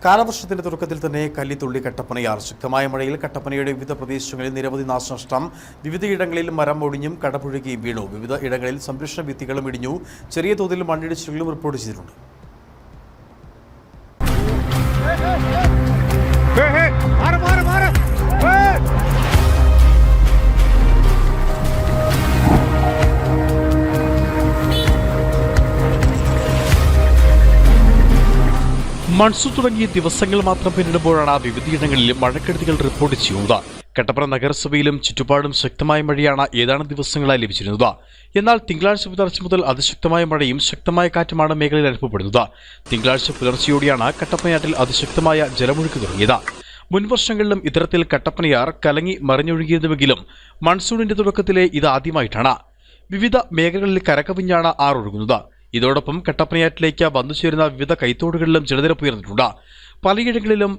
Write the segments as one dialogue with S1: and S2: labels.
S1: കാലവർഷത്തിന്റെ തുടക്കത്തിൽ തന്നെ കല്ലിത്തുള്ളി കട്ടപ്പനയാർ. ശക്തമായ മഴയിൽ കട്ടപ്പനയുടെ വിവിധ പ്രദേശങ്ങളിൽ നിരവധി നാശനഷ്ടം. വിവിധയിടങ്ങളിൽ മരം ഒടിഞ്ഞും കടപുഴകിയും വീണു. വിവിധ ഇടങ്ങളിൽ സംരക്ഷണ ഭിത്തികളും ഇടിഞ്ഞു. ചെറിയ തോതിൽ മണ്ണിടിച്ചിലുകളും റിപ്പോർട്ട് ചെയ്തിട്ടുണ്ട്. മൺസൂൺ തുടങ്ങിയ ദിവസങ്ങൾ മാത്രം പിന്നിടുമ്പോഴാണ് വിവിധയിടങ്ങളിൽ മഴക്കെടുതികൾ റിപ്പോർട്ട് ചെയ്യുന്നത്. കട്ടപ്പന നഗരസഭയിലും ചുറ്റുപാടും ശക്തമായ മഴയാണ് ഏതാനും ദിവസങ്ങളായി ലഭിച്ചിരുന്നത്. എന്നാൽ തിങ്കളാഴ്ച പുലർച്ചെ മുതൽ അതിശക്തമായ മഴയും ശക്തമായ കാറ്റുമാണ് മേഖലയിൽ അനുഭവപ്പെടുന്നത്. തിങ്കളാഴ്ച പുലർച്ചെയോടെയാണ് കട്ടപ്പനയാറ്റിൽ അതിശക്തമായ ജലമൊഴുക്ക് തുടങ്ങിയത്. മുൻവർഷങ്ങളിലും ഇത്തരത്തിൽ കട്ടപ്പനയാർ കലങ്ങി മറിഞ്ഞൊഴുകിയിരുന്നുവെങ്കിലും മൺസൂണിന്റെ തുടക്കത്തിലെ ഇത് ആദ്യമായിട്ടാണ്. വിവിധ മേഖലകളിൽ കരകവിഞ്ഞാണ് ആർ ഒഴുകുന്നത്. ഇതോടൊപ്പം കട്ടപ്പനയാറ്റിലേക്ക് വന്നുചേരുന്ന വിവിധ കൈത്തോടുകളിലും ജലനിരപ്പ് ഉയർന്നിട്ടുണ്ട്. പലയിടങ്ങളിലും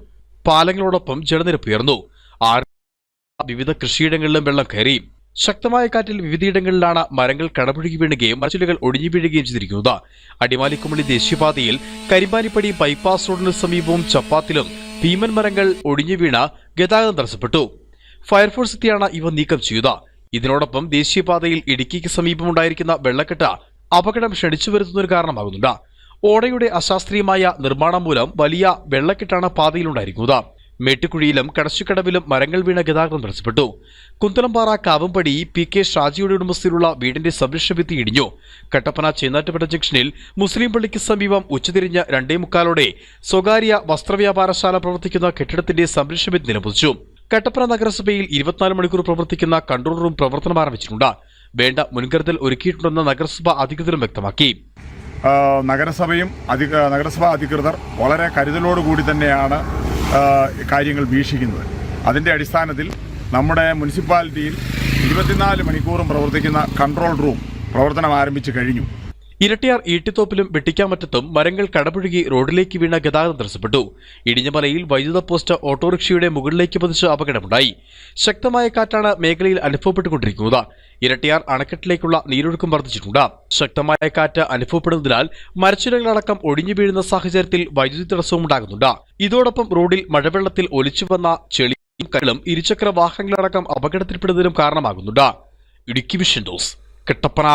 S1: പാലങ്ങളോടൊപ്പം ജലനിരപ്പ് ഉയർന്നു. വിവിധ കൃഷിയിടങ്ങളിലും വെള്ളം കയറി. ശക്തമായ കാറ്റിൽ വിവിധയിടങ്ങളിലാണ് മരങ്ങൾ കടപുഴകി വീഴുകയും മരച്ചിലുകൾ ഒടിഞ്ഞു വീഴുകയും ചെയ്തിരിക്കുന്നത്. അടിമാലിക്കുമള്ളി ദേശീയപാതയിൽ കരിമ്പാനിപ്പടി ബൈപ്പാസ് റോഡിന് സമീപവും ചപ്പാത്തിലും ഭീമൻ മരങ്ങൾ ഒടിഞ്ഞു വീണ ഗതാഗതം തടസ്സപ്പെട്ടു. ഫയർഫോഴ്സ് എത്തിയാണ് ഇവ നീക്കം ചെയ്തത്. ഇതിനോടൊപ്പം ദേശീയപാതയിൽ ഇടുക്കിക്ക് സമീപമുണ്ടായിരിക്കുന്ന വെള്ളക്കെട്ട് അപകടം ക്ഷണിച്ചു വരുത്തുന്നതിന് കാരണമാകുന്നുണ്ട്. ഓടയുടെ അശാസ്ത്രീയമായ നിർമ്മാണം മൂലം വലിയ വെള്ളക്കെട്ടാണ് പാതയിലുണ്ടായിരിക്കുന്നത്. മേട്ടുകുഴിയിലും കടശിക്കടവിലും മരങ്ങൾ വീണ ഗതാഗതം തടസ്സപ്പെട്ടു. കുന്തളംപാറ കാവമ്പടി PK ഷാജിയുടെ ഉടമസ്ഥയിലുള്ള വീടിന്റെ സംരക്ഷണ ഭിത്തി ഇടിഞ്ഞു. കട്ടപ്പന ചേന്നാറ്റുപേട്ട ജംഗ്ഷനിൽ മുസ്ലിം പള്ളിക്ക് സമീപം ഉച്ചതിരിഞ്ഞ് 2:45 സ്വകാര്യ വസ്ത്രവ്യാപാരശാല പ്രവർത്തിക്കുന്ന കെട്ടിടത്തിന്റെ സംരക്ഷണ ഭിത്തി നിലംപതിച്ചു. കട്ടപ്പന നഗരസഭയിൽ 24 മണിക്കൂർ പ്രവർത്തിക്കുന്ന കൺട്രോൾ റൂം പ്രവർത്തനം ആരംഭിച്ചിട്ടുണ്ട്. വേണ്ട മുൻകരുതൽ ഒരുക്കിയിട്ടുണ്ടെന്ന് നഗരസഭ അധികൃതരും വ്യക്തമാക്കി.
S2: നഗരസഭാ അധികൃതർ വളരെ കരുതലോടുകൂടി തന്നെയാണ് കാര്യങ്ങൾ വീക്ഷിക്കുന്നത്. അതിൻ്റെ അടിസ്ഥാനത്തിൽ നമ്മുടെ മുനിസിപ്പാലിറ്റിയിൽ 24 മണിക്കൂറും പ്രവർത്തിക്കുന്ന കൺട്രോൾ റൂം പ്രവർത്തനം ആരംഭിച്ചു കഴിഞ്ഞു.
S1: ഇരട്ടിയാർ ഈട്ടിത്തോപ്പിലും വെട്ടിക്കാമറ്റത്തും മരങ്ങൾ കടപുഴകി റോഡിലേക്ക് വീണ ഗതാഗതം തടസ്സപ്പെട്ടു. ഇടിഞ്ഞമലയിൽ വൈദ്യുത പോസ്റ്റ് ഓട്ടോറിക്ഷയുടെ മുകളിലേക്ക് പതിച്ച് അപകടമുണ്ടായി. ശക്തമായ കാറ്റാണ് മേഖലയിൽ അനുഭവപ്പെട്ടുകൊണ്ടിരിക്കുന്നത്. ഇരട്ടിയാർ അണക്കെട്ടിലേക്കുള്ള നീരൊഴുക്കും വർദ്ധിച്ചിട്ടുണ്ട്. ശക്തമായ കാറ്റ് അനുഭവപ്പെടുന്നതിനാൽ മരച്ചിലകളടക്കം ഒടിഞ്ഞു വീഴുന്ന സാഹചര്യത്തിൽ വൈദ്യുതി തടസ്സവും ഉണ്ടാകുന്നുണ്ട്. ഇതോടൊപ്പം റോഡിൽ മഴവെള്ളത്തിൽ ഒലിച്ചു വന്ന ചെളിയും കല്ലും ഇരുചക്ര വാഹനങ്ങളടക്കം അപകടത്തിൽപ്പെടുന്നതിനും കാരണമാകുന്നുണ്ട്. Idukki vision news, Kattappana.